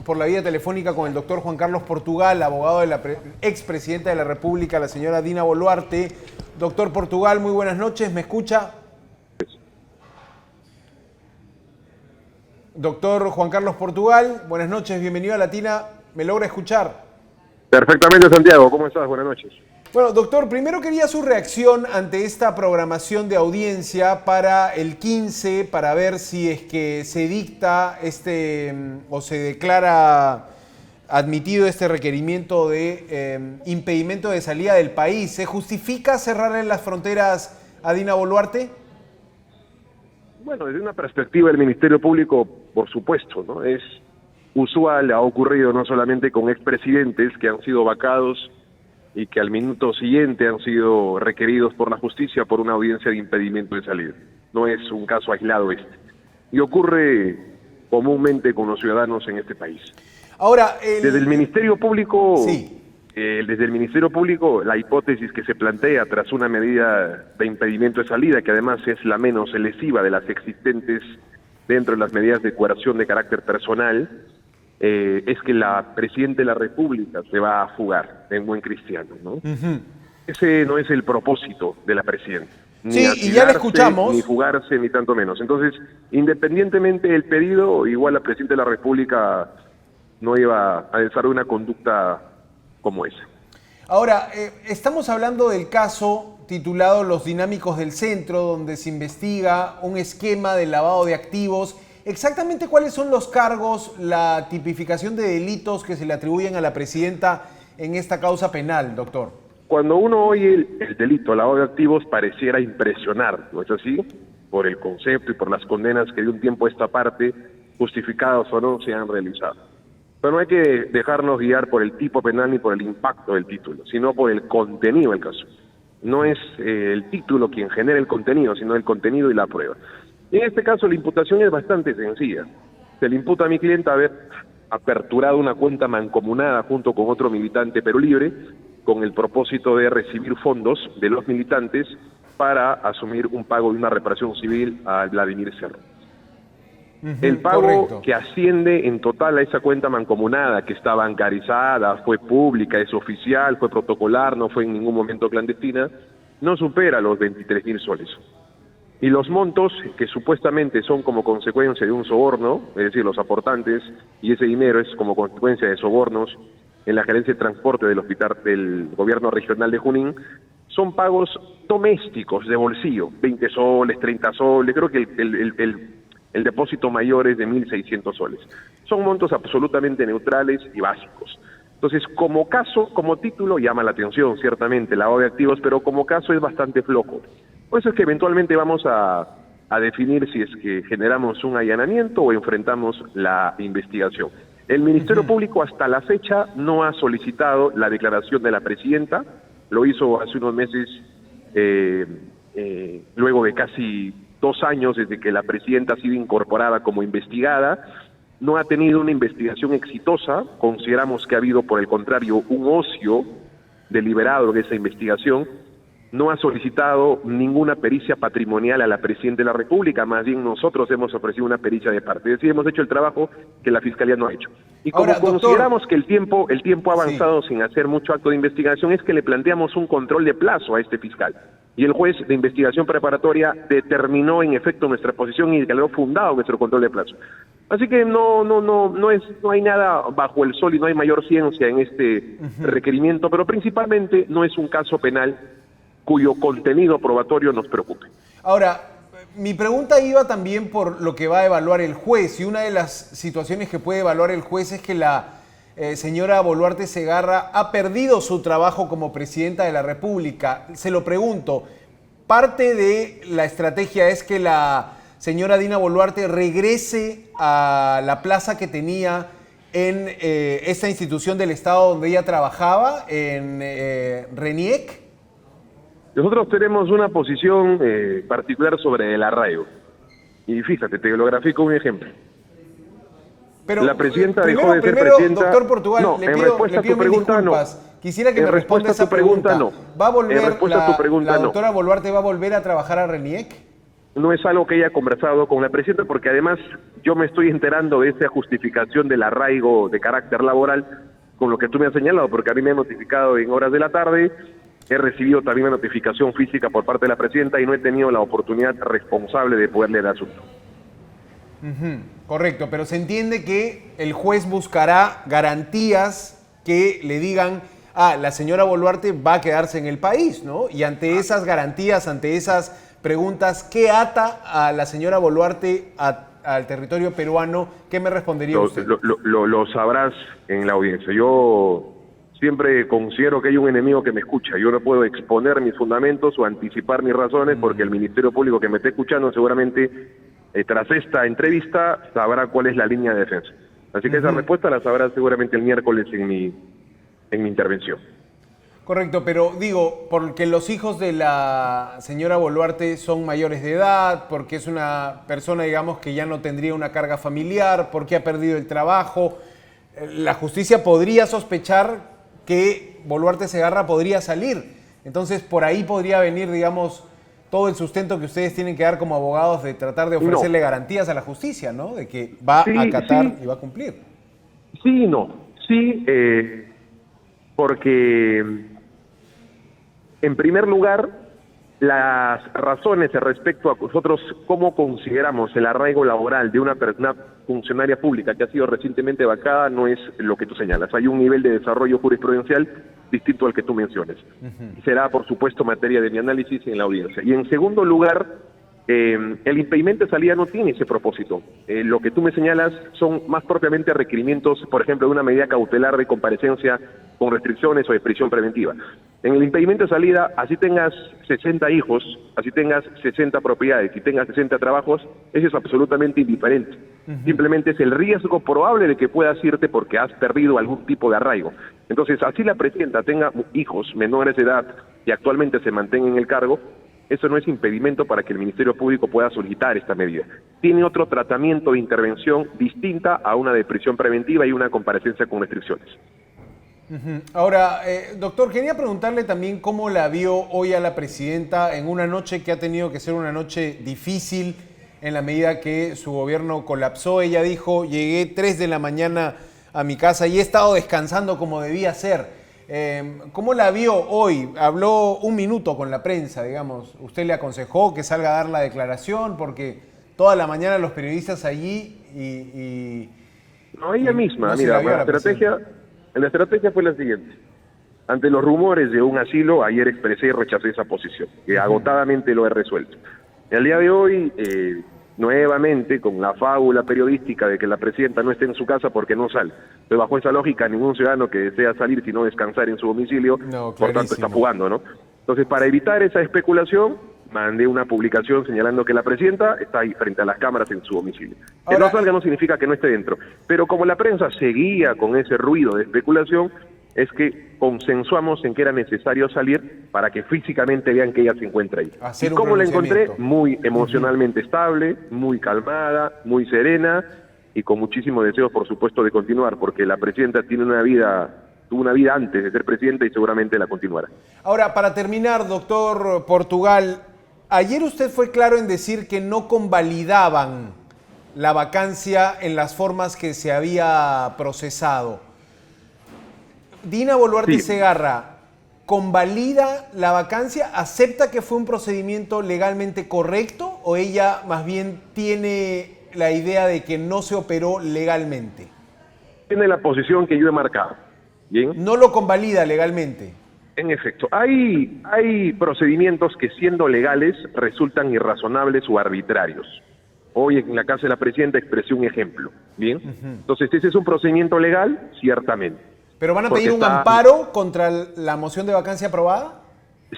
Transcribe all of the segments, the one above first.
Por la vía telefónica con el doctor Juan Carlos Portugal, abogado de la expresidenta de la República, la señora Dina Boluarte. Doctor Portugal, muy buenas noches, ¿me escucha? Doctor Juan Carlos Portugal, buenas noches, bienvenido a Latina, ¿me logra escuchar? Perfectamente, Santiago, ¿cómo estás? Buenas noches. Bueno, doctor, primero quería su reacción ante esta programación de audiencia para el 15, para ver si es que se dicta o se declara admitido este requerimiento de impedimento de salida del país. ¿Se justifica cerrarle las fronteras a Dina Boluarte? Bueno, desde una perspectiva del Ministerio Público, por supuesto, ¿no? Es usual, ha ocurrido no solamente con expresidentes que han sido vacados y que al minuto siguiente han sido requeridos por la justicia por una audiencia de impedimento de salida. No es un caso aislado este. Y ocurre comúnmente con los ciudadanos en este país. Ahora, desde el Ministerio Público, sí. Desde el Ministerio Público, la hipótesis que se plantea tras una medida de impedimento de salida, que además es la menos lesiva de las existentes dentro de las medidas de coerción de carácter personal, es que la Presidenta de la República se va a fugar en buen cristiano, ¿no? Ese no es el propósito de la Presidenta. Ni y ya le escuchamos. Ni fugarse, ni tanto menos. Entonces, independientemente del pedido, igual la Presidenta de la República no iba a desarrollar una conducta como esa. Ahora, estamos hablando del caso titulado Los Dinámicos del Centro, donde se investiga un esquema de lavado de activos. Exactamente cuáles son los cargos, la tipificación de delitos que se le atribuyen a la presidenta en esta causa penal, doctor. Cuando uno oye el delito, lavado de activos, pareciera impresionar, ¿no es así? Por el concepto y por las condenas que de un tiempo a esta parte, justificadas o no, se han realizado. Pero no hay que dejarnos guiar por el tipo penal ni por el impacto del título, sino por el contenido del caso. No es el título quien genera el contenido, sino el contenido y la prueba. En este caso la imputación es bastante sencilla. Se le imputa a mi cliente haber aperturado una cuenta mancomunada junto con otro militante Perú Libre con el propósito de recibir fondos de los militantes para asumir un pago de una reparación civil a Vladimir Cerro. El pago Correcto. que asciende en total a esa cuenta mancomunada, que está bancarizada, fue pública, es oficial, fue protocolar, no fue en ningún momento clandestina, no supera los 23.000 soles. Y los montos que supuestamente son como consecuencia de un soborno, es decir, los aportantes, y ese dinero es como consecuencia de sobornos en la gerencia de transporte del hospital del gobierno regional de Junín, son pagos domésticos de bolsillo, 20 soles, 30 soles, creo que el depósito mayor es de 1.600 soles. Son montos absolutamente neutrales y básicos. Entonces, como caso, como título, llama la atención, ciertamente, lavado de activos, pero como caso es bastante flojo. Por eso es que eventualmente vamos a definir si es que generamos un allanamiento o enfrentamos la investigación. El Ministerio Público hasta la fecha no ha solicitado la declaración de la presidenta, lo hizo hace unos meses, luego de casi 2 años desde que la presidenta ha sido incorporada como investigada. No ha tenido una investigación exitosa, consideramos que ha habido por el contrario un ocio deliberado de esa investigación. No ha solicitado ninguna pericia patrimonial a la Presidenta de la República, más bien nosotros hemos ofrecido una pericia de parte, es decir, hemos hecho el trabajo que la Fiscalía no ha hecho. Y como ahora, consideramos que el tiempo ha avanzado sin hacer mucho acto de investigación, es que le planteamos un control de plazo a este fiscal. Y el juez de investigación preparatoria determinó en efecto nuestra posición y declaró fundado nuestro control de plazo. Así que no hay nada bajo el sol y no hay mayor ciencia en este requerimiento, pero principalmente no es un caso penal cuyo contenido probatorio nos preocupe. Ahora, mi pregunta iba también por lo que va a evaluar el juez, y una de las situaciones que puede evaluar el juez es que la señora Boluarte Segarra ha perdido su trabajo como presidenta de la República. Se lo pregunto, parte de la estrategia es que la señora Dina Boluarte regrese a la plaza que tenía en esta institución del Estado donde ella trabajaba, en RENIEC. Nosotros tenemos una posición particular sobre el arraigo. Y fíjate, te lo grafico un ejemplo. Pero, la presidenta dejó de ser presidenta. Doctor Portugal, no, le pido mil disculpas. No. Quisiera que me responda esa pregunta. No. ¿Va a volver la doctora Boluarte va a volver a trabajar a RENIEC? no es algo que haya conversado con la presidenta, porque además yo me estoy enterando de esa justificación del arraigo de carácter laboral con lo que tú me has señalado, porque a mí me han notificado en horas de la tarde, he recibido también una notificación física por parte de la presidenta y no he tenido la oportunidad responsable de poder leer el asunto. Correcto, pero se entiende que el juez buscará garantías que le digan, la señora Boluarte va a quedarse en el país, ¿no? Y ante esas garantías, ante esas preguntas, ¿qué ata a la señora Boluarte al territorio peruano? ¿Qué me respondería usted? Lo sabrás en la audiencia. Yo siempre considero que hay un enemigo que me escucha. Yo no puedo exponer mis fundamentos o anticipar mis razones porque el Ministerio Público que me esté escuchando seguramente tras esta entrevista sabrá cuál es la línea de defensa. Así que esa respuesta la sabrá seguramente el miércoles en mi intervención. Correcto, pero digo, porque los hijos de la señora Boluarte son mayores de edad, porque es una persona, digamos, que ya no tendría una carga familiar, porque ha perdido el trabajo, la justicia podría sospechar que Boluarte Segarra podría salir. Entonces, por ahí podría venir, digamos, todo el sustento que ustedes tienen que dar como abogados de tratar de ofrecerle garantías a la justicia, ¿no? De que va a acatar y va a cumplir. Sí y no. Sí, porque en primer lugar, las razones respecto a nosotros cómo consideramos el arraigo laboral de una funcionaria pública que ha sido recientemente vacada no es lo que tú señalas. Hay un nivel de desarrollo jurisprudencial distinto al que tú menciones. Será, por supuesto, materia de mi análisis en la audiencia. Y en segundo lugar, el impedimento de salida no tiene ese propósito. Lo que tú me señalas son más propiamente requerimientos, por ejemplo, de una medida cautelar de comparecencia con restricciones o de prisión preventiva. En el impedimento de salida, así tengas 60 hijos, así tengas 60 propiedades y tengas 60 trabajos, eso es absolutamente indiferente. Simplemente es el riesgo probable de que puedas irte porque has perdido algún tipo de arraigo. Entonces, así la presidenta tenga hijos menores de edad y actualmente se mantenga en el cargo, eso no es impedimento para que el Ministerio Público pueda solicitar esta medida. Tiene otro tratamiento de intervención distinta a una de prisión preventiva y una comparecencia con restricciones. Ahora, doctor, quería preguntarle también cómo la vio hoy a la presidenta en una noche que ha tenido que ser una noche difícil en la medida que su gobierno colapsó. Ella dijo, llegué 3 de la mañana a mi casa y he estado descansando como debía ser. ¿Cómo la vio hoy? Habló un minuto con la prensa, digamos. ¿Usted le aconsejó que salga a dar la declaración? Porque toda la mañana los periodistas allí No, ella misma, no mira, la estrategia fue la siguiente. Ante los rumores de un asilo, ayer expresé y rechacé esa posición, que agotadamente lo he resuelto. El día de hoy, nuevamente, con la fábula periodística de que la presidenta no esté en su casa porque no sale. Pero bajo esa lógica, ningún ciudadano que desea salir sino descansar en su domicilio, por tanto está fugando, ¿no? Entonces, para evitar esa especulación, mandé una publicación señalando que la presidenta está ahí frente a las cámaras en su domicilio. Que no salga no significa que no esté dentro. Pero como la prensa seguía con ese ruido de especulación, es que consensuamos en que era necesario salir para que físicamente vean que ella se encuentra ahí. ¿Y cómo la encontré? Muy emocionalmente estable, muy calmada, muy serena y con muchísimo deseo, por supuesto, de continuar, porque la presidenta tuvo una vida antes de ser presidenta y seguramente la continuará. Ahora, para terminar, doctor Portugal, ayer usted fue claro en decir que no convalidaban la vacancia en las formas que se había procesado. Dina Boluarte Segarra, ¿convalida la vacancia? ¿Acepta que fue un procedimiento legalmente correcto o ella más bien tiene la idea de que no se operó legalmente? Tiene la posición que yo he marcado. ¿Bien? ¿No lo convalida legalmente? En efecto, hay procedimientos que siendo legales resultan irrazonables o arbitrarios. Hoy en la casa de la presidenta expresé un ejemplo. ¿Bien? Entonces, ¿ese es un procedimiento legal? Ciertamente. ¿Pero van a pedir un amparo contra la moción de vacancia aprobada?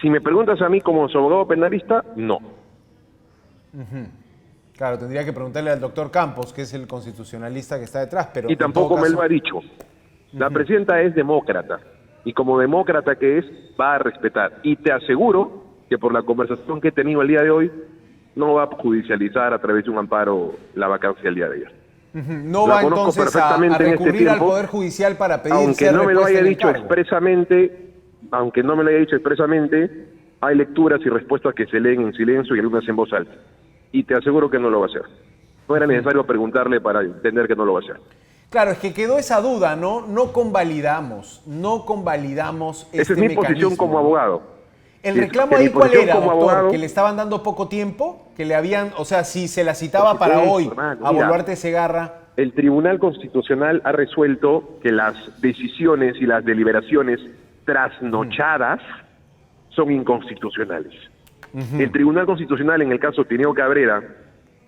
Si me preguntas a mí como su abogado penalista, no. Claro, tendría que preguntarle al doctor Campos, que es el constitucionalista que está detrás. Pero y tampoco me lo ha dicho. La presidenta es demócrata, y como demócrata que es, va a respetar. Y te aseguro que por la conversación que he tenido el día de hoy, no va a judicializar a través de un amparo la vacancia el día de ayer. No va entonces a recurrir al Poder Judicial para pedir aunque no me lo haya dicho expresamente, hay lecturas y respuestas que se leen en silencio y algunas en voz alta. y te aseguro que no lo va a hacer. No era necesario preguntarle para entender que no lo va a hacer. Claro, es que quedó esa duda, ¿no? No convalidamos Esa este es mi posición mecanismo, como ¿no? abogado. ¿El Es reclamo que mi ahí cuál posición era, como doctor? abogado- ¿Que le estaban dando poco tiempo? ¿Que le habían, o sea, si se la citaba Por para supuesto, hoy hermano, a mira. Boluarte Segarra? El Tribunal Constitucional ha resuelto que las decisiones y las deliberaciones trasnochadas son inconstitucionales. El Tribunal Constitucional, en el caso Tineo Cabrera,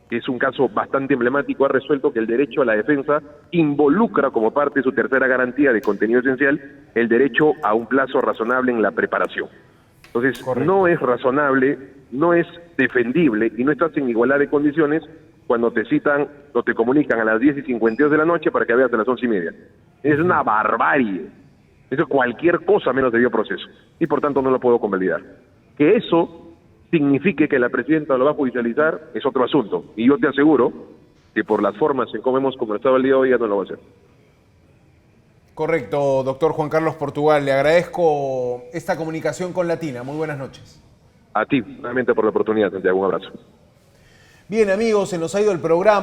que es un caso bastante emblemático, ha resuelto que el derecho a la defensa involucra como parte de su tercera garantía de contenido esencial el derecho a un plazo razonable en la preparación. Entonces, Correcto. no es razonable, no es defendible y no estás en igualdad de condiciones cuando te citan o te comunican a las 10:52 de la noche para que veas a las 11:30. Es una barbarie. Eso es cualquier cosa menos debido proceso. Y por tanto no lo puedo convalidar. Que eso signifique que la presidenta lo va a judicializar es otro asunto. Y yo te aseguro que por las formas en cómo hemos conversado el día de hoy ya no lo va a hacer. Correcto, doctor Juan Carlos Portugal. Le agradezco esta comunicación con Latina. Muy buenas noches. A ti, nuevamente por la oportunidad, Santiago. Un abrazo. Bien, amigos, se nos ha ido el programa.